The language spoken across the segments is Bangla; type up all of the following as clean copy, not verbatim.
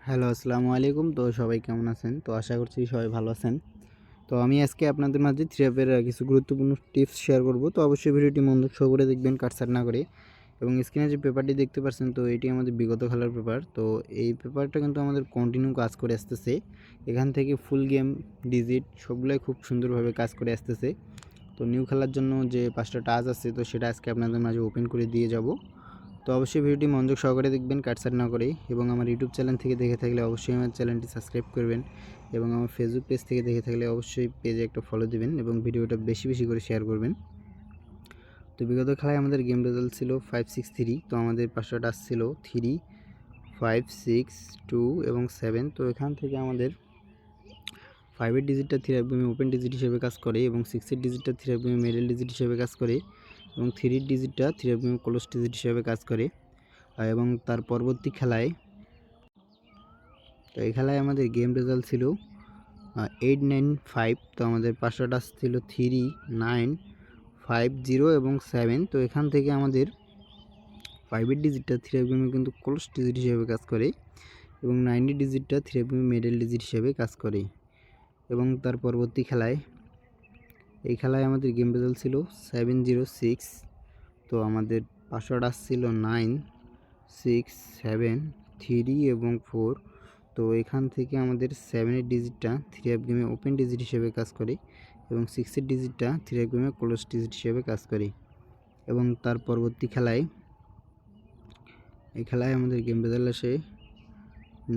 হ্যালো, আসসালামু আলাইকুম। তো সবাই কেমন আছেন? তো আশা করছি সবাই ভালো আছেন। তো আমি আজকে আপনাদের মাঝে থ্রি অ্যাপের কিছু গুরুত্বপূর্ণ টিপস শেয়ার করব। তো অবশ্যই ভিডিওটি মনোযোগ সহকারে দেখবেন, কাটছাঁট না করে। এবং স্ক্রিনে যে পেপারটি দেখতে পাচ্ছেন, তো এটি আমাদের বিগত খেলার পেপার। তো এই পেপারটা কিন্তু আমাদের কন্টিনিউ কাজ করে আসতেছে। এখান থেকে ফুল গেম, ডিজিট সবগুলাই খুব সুন্দরভাবে কাজ করে আসতেছে। তো নিউ খেলার জন্য যে 5টা টাস্ক আছে, তো সেটা আজকে আপনাদের মাঝে ওপেন করে দিয়ে যাব। তো অবশ্যই ভিডিওটি মনোযোগ সহকারে দেখবেন, কাটছাঁট না করে। এবং আমার ইউটিউব চ্যানেল থেকে দেখে থাকলে অবশ্যই আমার চ্যানেলটি সাবস্ক্রাইব করবেন। এবং আমার ফেসবুক পেজ থেকে দেখে থাকলে অবশ্যই পেজে একটা ফলো দিবেন এবং ভিডিওটা বেশি বেশি করে শেয়ার করবেন। তো বিগত খেলায় আমাদের গেম রেজাল্ট ছিল 5-6-3। তো আমাদের 5টা টাস্ক ছিল 3, 5, 6, 2 এবং 7। তো এখান থেকে আমাদের 5-এর ডিজিটটা থ্রি রাখবে ওপেন ডিজিট হিসেবে কাজ করে এবং 6-এর ডিজিটটা থ্রি রাখবে মিডল ডিজিট হিসেবে কাজ করে এবং 3-এর ডিজিটটা থ্রি রাখবে ক্লোজ ডিজিট হিসেবে কাজ করে। এবং তার পরবর্তী খেলায়, তো এই খেলায় আমাদের গেম রেজাল্ট ছিল 8-9-5। তো আমাদের 5টা টাস্ক ছিল 3, 9, 5, 0 এবং 7। তো এখান থেকে আমাদের 5-এর ডিজিটটা থ্রি রাখবে কিন্তু ক্লোজ ডিজিট হিসেবে কাজ করে এবং 9-এর ডিজিটটা থ্রি রাখবে মিডল ডিজিট হিসেবে কাজ করে। এবং তার পরবর্তী খেলায়, এই খেলায় আমাদের গেম রেজাল্ট ছিল 7-0-6। তো আমাদের 5টা টাস্ক ছিল 9, 6, 7, 3 এবং 4। তো এখান থেকে আমাদের 7-এর ডিজিটটা থ্রি অ্যাপ গেমে ওপেন ডিজিট হিসেবে কাজ করে এবং 6-এর ডিজিটটা থ্রি অ্যাপ গেমে ক্লোজ ডিজিট হিসেবে কাজ করে। এবং তার পরবর্তী খেলায়, এই খেলায় আমাদের গেম রেজাল্ট আসে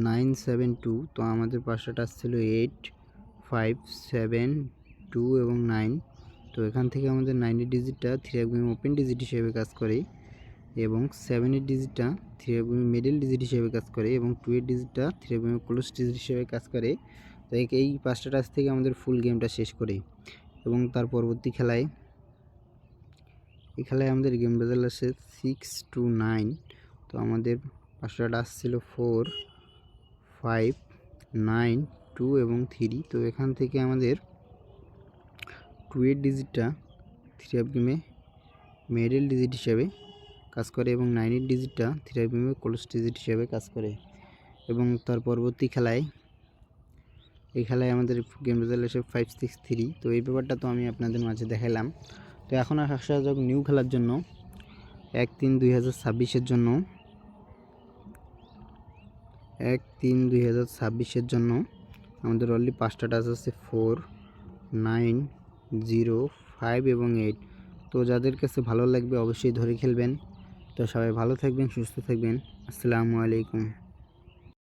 9-7-2। তো আমাদের 5টা টাস্ক ছিল 8, 5, 7, 2 এবং 9। তো এখান থেকে আমাদের 9-এর ডিজিটটা থ্রি অ্যাপ গেমে ওপেন ডিজিট হিসেবে কাজ করে এবং 7-এর ডিজিটটা থ্রি অ্যাপ গেমে মিডল ডিজিট হিসেবে কাজ করে এবং 2-এর ডিজিটটা থ্রি অ্যাপ গেমে ক্লোজ ডিজিট হিসেবে কাজ করে। তো এই 5টা টাস্ক থেকে আমাদের ফুল গেমটা শেষ করে। এবং তার পরবর্তী খেলায়, এই খেলায় আমাদের গেম রেজাল্ট আসে 6-9। তো আমাদের 5টা টাস্ক ছিল 4, 5, 9, 2 এবং 3। তো এখান থেকে আমাদের 2-এর ডিজিটটা থ্রি অ্যাপ গেমে মিডল ডিজিট হিসেবে কাজ করে এবং 9-এর ডিজিটটা থ্রি অ্যাপ গেমে ক্লোজ ডিজিট হিসেবে কাজ করে। এবং তার পরবর্তী খেলায়, এই খেলায় আমাদের গেম রেজাল্ট এসে 5-6-3। তো এই ব্যাপারটা তো আমি আপনাদের মাঝে দেখালাম। তো এখন আসা যাক নিউ খেলার জন্য 1-3-2026-এর জন্য 1-3-2026-এর জন্য আমাদের অলরেডি 5টা টাস্ক আছে 4, 9, 0, 5 এবং 8। তো যাদের কাছে ভালো লাগবে অবশ্যই ধরে খেলবেন। তো সবাই ভালো থাকবেন, সুস্থ থাকবেন। আসসালামু আলাইকুম।